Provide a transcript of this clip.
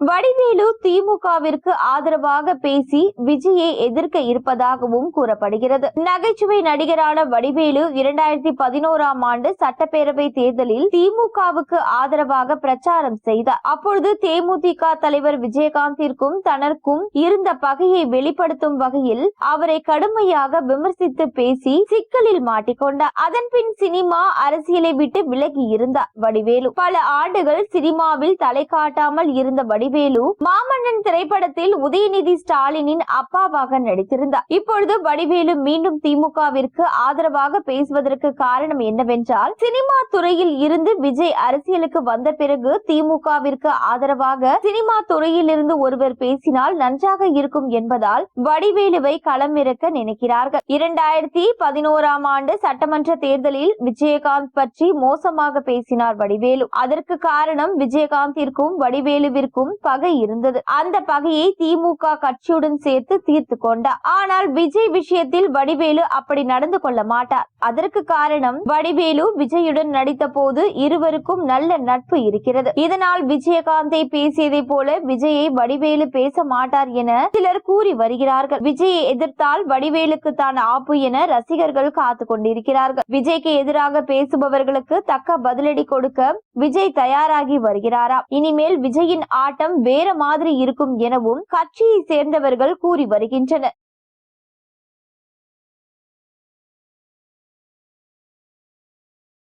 வடிவேலு திமுகவிற்கு ஆதரவாக பேசி விஜயை எதிர்க்க இருப்பதாகவும் கூறப்படுகிறது. நகைச்சுவை நடிகரான வடிவேலு 2011ஆம் ஆண்டு சட்டப்பேரவை தேர்தலில் திமுகவுக்கு ஆதரவாக பிரச்சாரம் செய்தார். அப்பொழுது தேமுதிக தலைவர் விஜயகாந்திற்கும் தனக்கும் இருந்த பகையை வெளிப்படுத்தும் வகையில் அவரை கடுமையாக விமர்சித்து பேசி சிக்கலில் மாட்டிக்கொண்டார். அதன்பின் சினிமா அரசியலை விட்டு விலகி இருந்தார் வடிவேலு. பல ஆண்டுகள் சினிமாவில் தலை காட்டாமல் இருந்த வடிவேலு மாமன்னன் திரைப்படத்தில் உதயநிதி ஸ்டாலினின் அப்பாவாக நடித்திருந்தார். இப்பொழுது வடிவேலு மீண்டும் திமுகவிற்கு ஆதரவாக பேசுவதற்கு காரணம் என்னவென்றால், சினிமா துறையில் இருந்து விஜய் அரசியலுக்கு வந்த பிறகு திமுகவிற்கு ஆதரவாக சினிமா துறையில் இருந்து ஒருவர் பேசினால் நன்றாக இருக்கும் என்பதால் வடிவேலுவை களமிறக்க நினைக்கிறார்கள். 2011ஆம் ஆண்டு சட்டமன்ற தேர்தலில் விஜயகாந்த் பற்றி மோசமாக பேசினார் வடிவேலு. அதற்கு காரணம் விஜயகாந்திற்கும் வடிவேலுவிற்கும் பகை இருந்தது. அந்த பகையை திமுக கட்சியுடன் சேர்த்து தீர்த்து கொண்டார். ஆனால் விஜய் விஷயத்தில் வடிவேலு அப்படி நடந்து கொள்ள மாட்டார். அதற்கு காரணம், வடிவேலு விஜயுடன் நடித்த போது இருவருக்கும் நல்ல நட்பு இருக்கிறது. இதனால் விஜயகாந்தை பேசியதை போல விஜயை வடிவேலு பேச மாட்டார் என சிலர் கூறி வருகிறார்கள். விஜயை எதிர்த்தால் வடிவேலுக்கு தான் ஆப்பு என ரசிகர்கள் காத்து கொண்டிருக்கிறார்கள். விஜய்க்கு எதிராக பேசுபவர்களுக்கு தக்க பதிலடி கொடுக்க விஜய் தயாராகி வருகிறாராம். இனிமேல் விஜயின் ஆட்டம் வேற மாதிரி இருக்கும் எனவும் கட்சியை சேர்ந்தவர்கள் கூறி வருகின்றனர்.